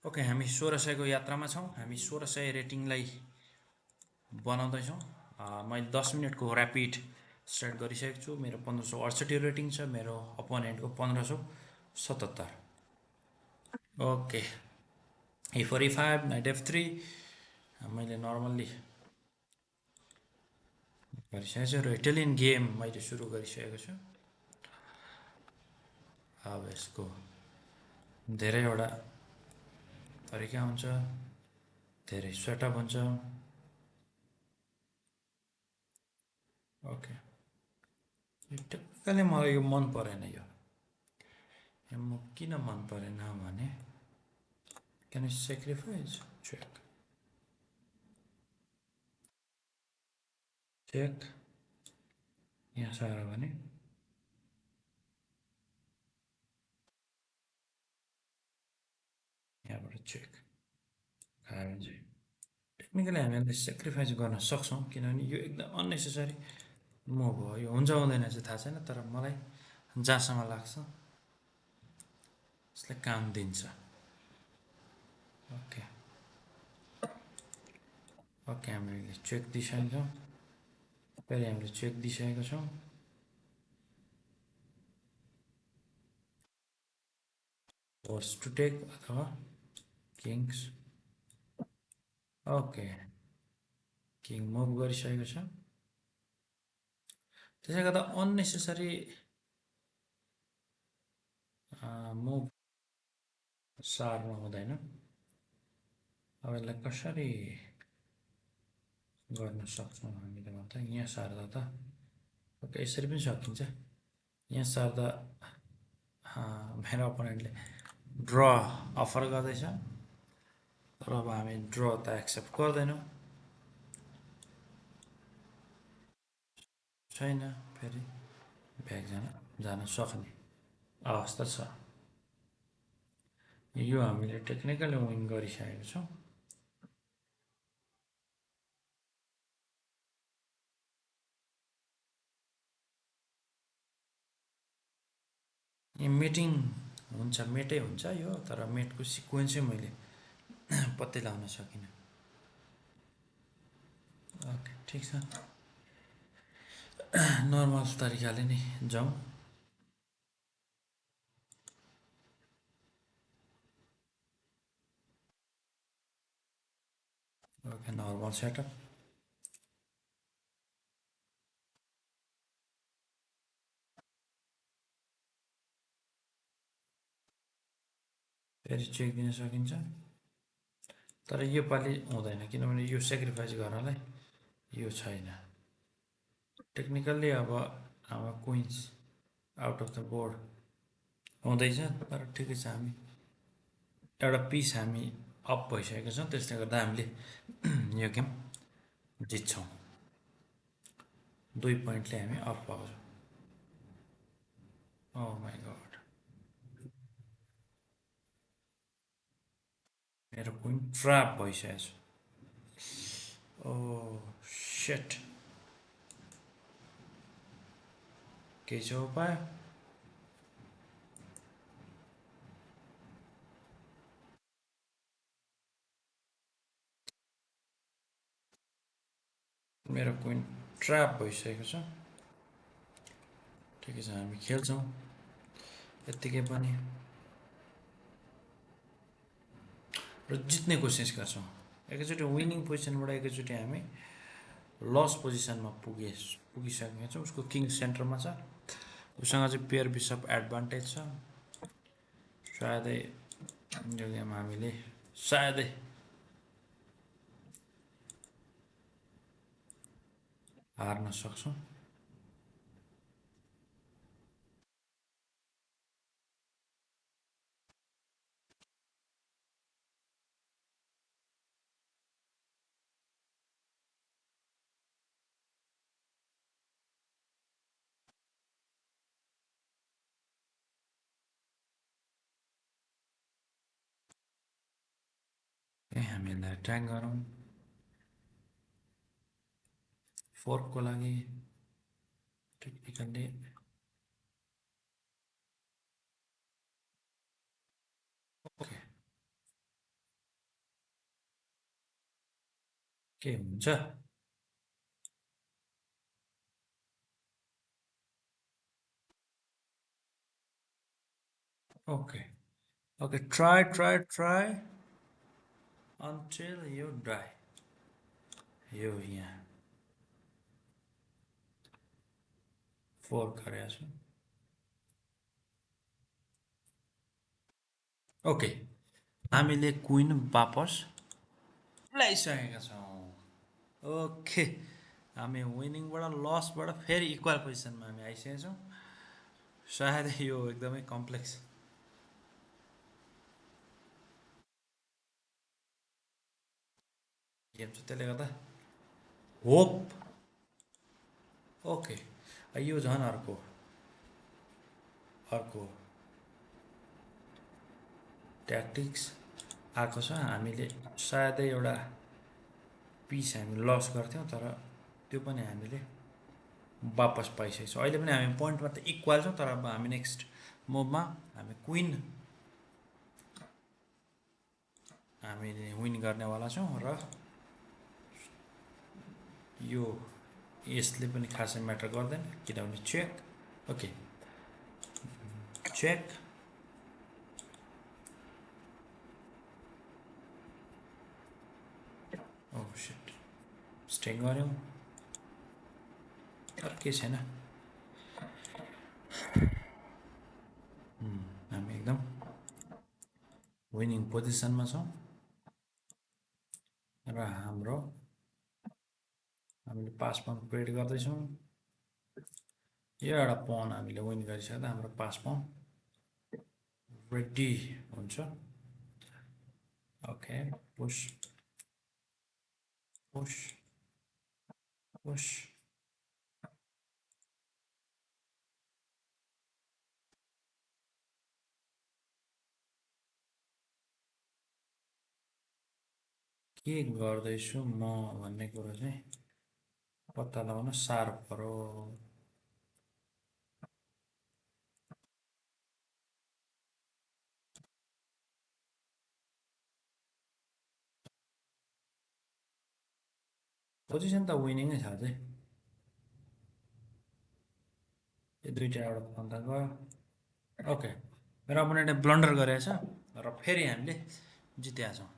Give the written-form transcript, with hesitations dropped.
Okay, हामी 1600 को यात्रामा छौँ। हामी 1600 रेटिङलाई बनाउँदैछौँ। मैले 10 मिनटको ऱ्यापिड स्टार्ट गरिसकेको छु। मेरो 1568 रेटिङ छ, मेरो अपोनेन्टको 1577। ओके, E45 नाइट F3 मैले नर्मल्ली गरिसकेको छु र इटालियन गेम मैले सुरु गरिसकेको छु। अब यसको धेरैवटा तरिका हुन्छ, धेरै सेटअप हुन्छ। ओके, टेक्निकली मलाई यो मन परेन। यो म किन मन परेन भने can you sacrifice check check यहाँ साह्रो भने यहाँबाट चेक खायो भने चाहिँ टेक्निकली हामीले सेक्रिफाइस गर्न सक्छौँ, किनभने यो एकदम अन्नेसेसरी मुभ हो। यो हुन्छ हुँदैन चाहिँ थाहा छैन, तर मलाई जहाँसम्म लाग्छ यसले काम दिन्छ। ओके ओके, हामीले चेक दिइसकेका छौँ। फेरि हामीले चेक दिइसकेका छौँ। फोर्स टु टेक अथवा किङ्स। ओके, किङ मुभ गरिसकेको छ। त्यसले गर्दा अन्नेसेसरी मुभ सार्नु हुँदैन। अब यसलाई कसरी गर्न सक्छौँ हामीले भन्दा यहाँ सार्दा त ओके यसरी पनि सकिन्छ। यहाँ सार्दा मेरो अपोनेन्टले ड्र अफर गर्दैछ, तर अब हामी ड्र त एक्सेप्ट गर्दैनौँ। छैन, फेरि ब्याक जान सक्ने अवस्था छ। यो हामीले टेक्निकली विन गरिसकेको छौँ। मेटिङ हुन्छ, मेटै हुन्छ यो, तर मेटको सिक्वेन्सै मैले पत्तै लगाउन सकिनँ। ओके, ठिक छ, नर्मल तरिकाले नै जाउँ। Okay, normal setup. फेरि चेक दिन सकिन्छ, तर यो पालि हुँदैन, किनभने यो सेक्रिफाइस गर्नलाई यो छैन। टेक्निकल्ली अब हाम्रो Queens out of the board हुँदैछ, तर ठिकै छ। हामी एउटा पिस हामी अप भइसकेको छौँ, त्यसले गर्दा हामीले यो गेम जित्छौँ। 2 पोइन्टले हामी अप भएको छौँ। ओ माई गड, मेरो क्विन ट्र्याप भइसकेको छ। ओ सेट, केही छ उपाय? मेरो क्विन ट्र्याप भइसकेको छ। ठिकै छ, हामी खेल्छौँ यत्तिकै पनि र जित्ने कोसिस गर्छौँ। एकैचोटि विनिङ पोजिसनबाट एकैचोटि हामी लस पोजिसनमा पुगिसकेका छौँ। उसको किङ सेन्टरमा छ, उसँग चाहिँ पेयर बिसप एडभान्टेज छ। सायदै यो गेम हामीले सायदै हार्न सक्छौँ। हामी यसलाई ट्याग गरौँ फोर्कको लागि। टेक्निकल्ली ओके, के हुन्छ? Okay okay, try until you die. यो यहाँ 4 गरेको छु। ओके, हामीले क्विन वापस ल्याइसकेका छौँ। ओके, हामी विनिङबाट लसबाट फेरि इक्वल पोजिसनमा हामी आइसकेका छौँ। सायद यो एकदमै कम्प्लेक्स गेम छ, त्यसले गर्दा होप। ओके, यो झन् अर्को अर्को ट्याक्टिक्स आएको छ। हामीले सायदै एउटा पिस हामी लस गर्थ्यौँ, तर त्यो पनि हामीले वापस पाइसकेको छौँ। अहिले पनि हामी पोइन्टमा त इक्वल छौँ, तर अब हामी नेक्स्ट मुभमा हामी क्विन हामीले विन गर्नेवाला छौँ। र यो यसले पनि खासै म्याटर गर्दैन, किनभने चेक। Okay, check. ओ सिट, स्टे गऱ्यौँ, तर के छैन। हामी एकदम विनिङ पोजिसनमा छौँ र हामीले पास पाउन क्रिएट गर्दैछौँ। यो एउटा पन हामीले विन गरिसक्दा हाम्रो पास पाउन रेडी हुन्छ। Okay, push push push. के गर्दैछु म भन्ने कुरो चाहिँ पत्ता लगाउन साह्रो पर्यो। पोजिसन त विनिङै छ अझै। यो दुईवटा एउटा पन त गयो। ओके, मेरो अपोनेन्टले ब्लन्डर गरेको छ र फेरि हामीले जितेका छौँ।